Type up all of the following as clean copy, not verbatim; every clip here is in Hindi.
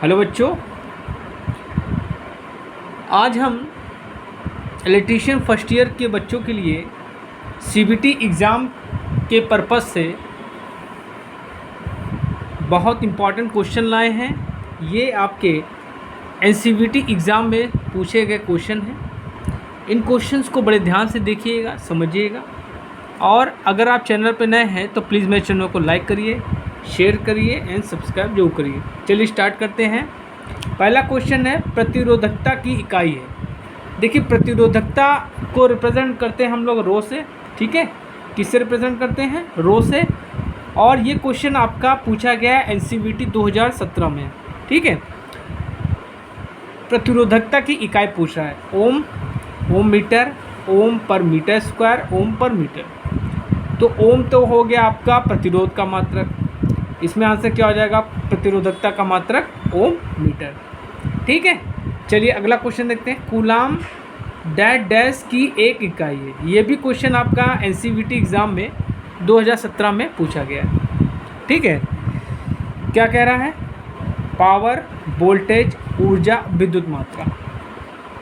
हेलो बच्चों, आज हम इलेक्ट्रीशियन फर्स्ट ईयर के बच्चों के लिए सीबीटी एग्ज़ाम के पर्पज़ से बहुत इम्पॉर्टेंट क्वेश्चन लाए हैं। ये आपके एनसीवीटी एग्ज़ाम में पूछे गए क्वेश्चन हैं। इन क्वेश्चंस को बड़े ध्यान से देखिएगा, समझिएगा। और अगर आप चैनल पर नए हैं तो प्लीज़ मेरे चैनल को लाइक करिए, शेयर करिए एंड सब्सक्राइब जरूर करिए। चलिए स्टार्ट करते हैं। पहला क्वेश्चन है, प्रतिरोधकता की इकाई है। देखिए, प्रतिरोधकता को रिप्रेजेंट करते हैं हम लोग रो से, ठीक है। किससे रिप्रेजेंट करते हैं? रो से। और ये क्वेश्चन आपका पूछा गया है एनसीवीटी 2017 में, ठीक है। प्रतिरोधकता की इकाई पूछ रहा है, ओम, ओम मीटर, ओम पर मीटर स्क्वायर, ओम पर मीटर। तो ओम तो हो गया आपका प्रतिरोध का मात्रक। इसमें आंसर क्या हो जाएगा? प्रतिरोधकता का मात्रक ओम मीटर, ठीक है। चलिए अगला क्वेश्चन देखते हैं। कूलाम डैश डैश की एक इकाई है। ये भी क्वेश्चन आपका एनसीवीटी एग्ज़ाम में 2017 में पूछा गया है, ठीक है। क्या कह रहा है? पावर, वोल्टेज, ऊर्जा, विद्युत मात्रा।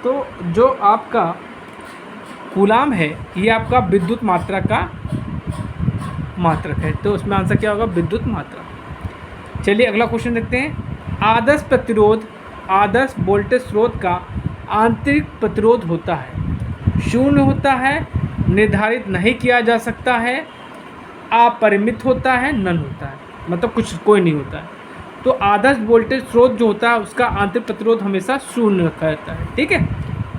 तो जो आपका कूलाम है ये आपका विद्युत मात्रा का मात्रक है, तो उसमें आंसर क्या होगा? विद्युत मात्रा। चलिए अगला क्वेश्चन देखते हैं। आदर्श प्रतिरोध आदर्श वोल्टेज स्रोत का आंतरिक प्रतिरोध होता है, शून्य होता है, निर्धारित नहीं किया जा सकता है, अपरिमित होता है, नन होता है, मतलब कोई नहीं होता है। तो आदर्श वोल्टेज स्रोत जो होता है उसका आंतरिक प्रतिरोध हमेशा शून्य रखा रहता है, ठीक है।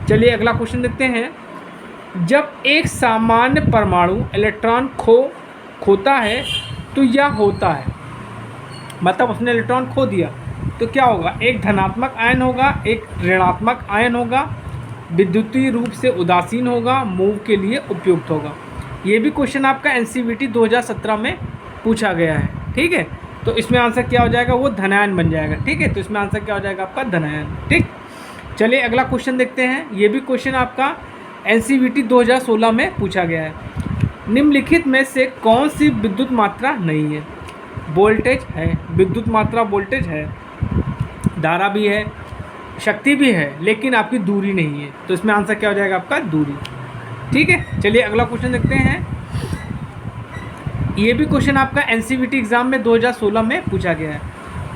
चलिए अगला क्वेश्चन देखते हैं। जब एक सामान्य परमाणु इलेक्ट्रॉन खोता है तो यह होता है, मतलब उसने इलेक्ट्रॉन खो दिया तो क्या होगा? एक धनात्मक आयन होगा, एक ऋणात्मक आयन होगा, विद्युतीय रूप से उदासीन होगा, मूव के लिए उपयुक्त होगा। ये भी क्वेश्चन आपका एनसीवीटी 2017 में पूछा गया है, ठीक है। तो इसमें आंसर क्या हो जाएगा? वो धनायन बन जाएगा, ठीक है। तो इसमें आंसर क्या हो जाएगा आपका? धनायन, ठीक। चलिए अगला क्वेश्चन देखते हैं। ये भी क्वेश्चन आपका एनसीवीटी 2016 में पूछा गया है। निम्नलिखित में से कौन सी विद्युत मात्रा नहीं है? वोल्टेज है, विद्युत मात्रा वोल्टेज है, धारा भी है, शक्ति भी है, लेकिन आपकी दूरी नहीं है। तो इसमें आंसर क्या हो जाएगा आपका? दूरी, ठीक है। चलिए अगला क्वेश्चन देखते हैं। ये भी क्वेश्चन आपका एनसीवीटी एग्ज़ाम में 2016 में पूछा गया है।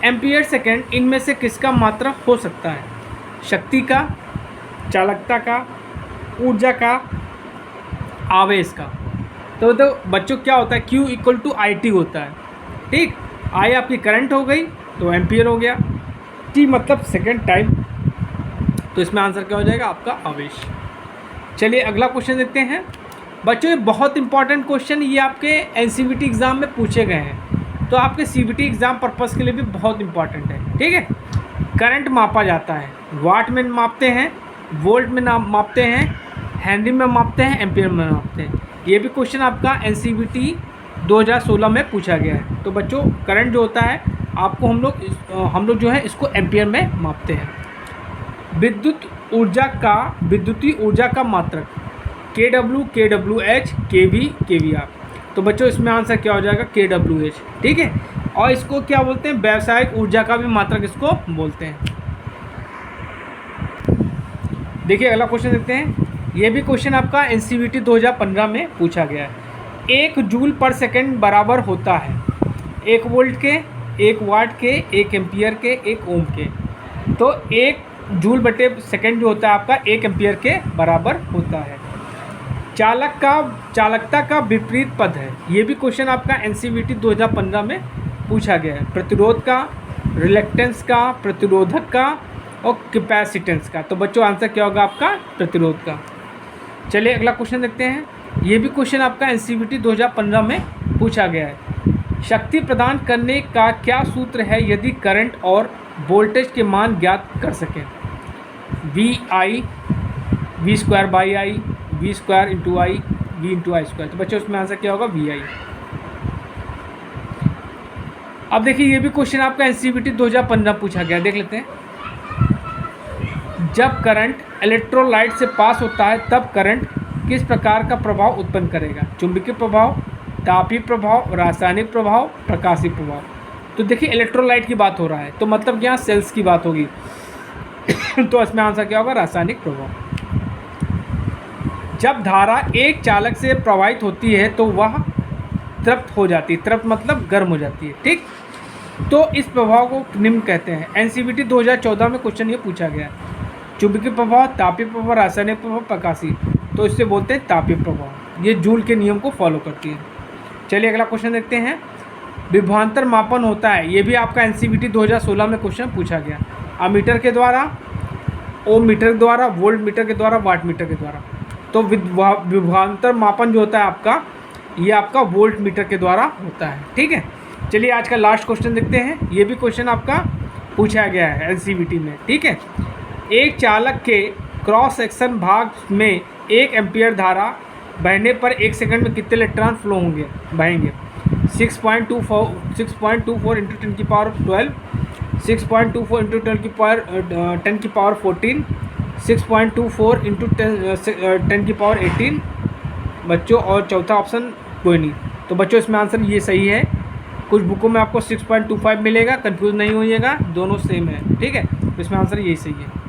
एम्पियर सेकेंड इनमें से किसका मात्रक हो सकता है? शक्ति का, चालकता का, ऊर्जा का, आवेश का। तो बच्चों क्या होता है? Q इक्वल टू IT होता है, ठीक। I आपकी करंट हो गई तो एम्पियर हो गया, T मतलब सेकेंड टाइम। तो इसमें आंसर क्या हो जाएगा आपका? आवेश। चलिए अगला क्वेश्चन देखते हैं। बच्चों ये बहुत इंपॉर्टेंट क्वेश्चन, ये आपके एनसीवीटी एग्ज़ाम में पूछे गए हैं, तो आपके सीबीटी एग्ज़ाम पर्पज़ के लिए भी बहुत इंपॉर्टेंट है, ठीक है। करंट मापा जाता है, वाट में मापते हैं, वोल्ट में मापते हैं, हेनरी में मापते हैं, एम्पियर में मापते हैं। ये भी क्वेश्चन आपका एनसीवीटी 2016 में पूछा गया है। तो बच्चों करंट जो होता है आपको हम लोग जो है इसको एम्पियर में मापते हैं। विद्युतीय ऊर्जा का मात्रक kW, kWh, kV, kVr। तो बच्चों इसमें आंसर क्या हो जाएगा? kWh, ठीक है। और इसको क्या बोलते हैं? व्यावसायिक ऊर्जा का भी मात्रक इसको बोलते हैं। देखिए अगला क्वेश्चन देखते हैं। ये भी क्वेश्चन आपका एनसीवीटी 2015 में पूछा गया है। 1 जूल पर सेकंड बराबर होता है 1 वोल्ट के, 1 वाट के, 1 एम्पियर के, 1 ओम के। तो 1 जूल बटे सेकंड जो होता है आपका 1 एम्पियर के बराबर होता है। चालकता का विपरीत पद है। ये भी क्वेश्चन आपका एनसीवीटी 2015 में पूछा गया है। प्रतिरोध का, रिलेक्टेंस का, प्रतिरोधक का और कैपेसिटेंस का। तो बच्चों आंसर क्या होगा आपका? प्रतिरोध का। चलिए अगला क्वेश्चन देखते हैं। ये भी क्वेश्चन आपका एनसीवीटी 2015 में पूछा गया है। शक्ति प्रदान करने का क्या सूत्र है यदि करंट और वोल्टेज के मान ज्ञात कर सकें? VI, V²/I, V² × I, V × I²। तो बच्चों उसमें आंसर क्या होगा? VI। अब देखिए ये भी क्वेश्चन आपका एनसीवीटी 2015 पूछा गया, देख लेते हैं। जब करंट इलेक्ट्रोलाइट से पास होता है तब करंट किस प्रकार का प्रभाव उत्पन्न करेगा? चुंबकीय प्रभाव, तापीय प्रभाव, रासायनिक प्रभाव, प्रकाशीय प्रभाव। तो देखिए इलेक्ट्रोलाइट की बात हो रहा है, तो मतलब यहाँ सेल्स की बात होगी। तो इसमें आंसर क्या होगा, रासायनिक प्रभाव। जब धारा एक चालक से प्रवाहित होती है तो वह तृप्त हो जाती है, तृप्त मतलब गर्म हो जाती है, ठीक। तो इस प्रभाव को निम्न कहते हैं। एनसीवीटी 2014 में क्वेश्चन ये पूछा गया है, चुंबकीय प्रभाव, तापीय प्रभाव, रासायनिक प्रभाव, प्रकाशीय, तो इससे बोलते हैं तापीय प्रभाव। ये जूल के नियम को फॉलो करती है। चलिए अगला क्वेश्चन देखते हैं। विभवांतर मापन होता है, ये भी आपका एनसीवीटी 2016 में क्वेश्चन पूछा गया। अमीटर के द्वारा, ओम मीटर के द्वारा, वोल्ट मीटर के द्वारा, वाट मीटर के द्वारा। तो विभवांतर मापन जो होता है आपका, ये आपका वोल्ट मीटर के द्वारा होता है, ठीक है। चलिए आज का लास्ट क्वेश्चन देखते हैं। ये भी क्वेश्चन आपका पूछा गया है एनसीवीटी में, ठीक है। एक चालक के क्रॉस सेक्शन भाग में 1 एम्पियर धारा बहने पर 1 सेकंड में कितने इलेक्ट्रॉन फ्लो होंगे, बहेंगे? 6.24 इंटू 10 की पावर 12, 6.24 इंटू 10 की पावर 14, 6.24 इंटू 10 की पावर 18 बच्चों, और चौथा ऑप्शन कोई नहीं। तो बच्चों इसमें आंसर ये सही है। कुछ बुकों में आपको 6.25 मिलेगा, कंफ्यूज नहीं होइएगा, दोनों सेम है, ठीक है। तो इसमें आंसर यही सही है।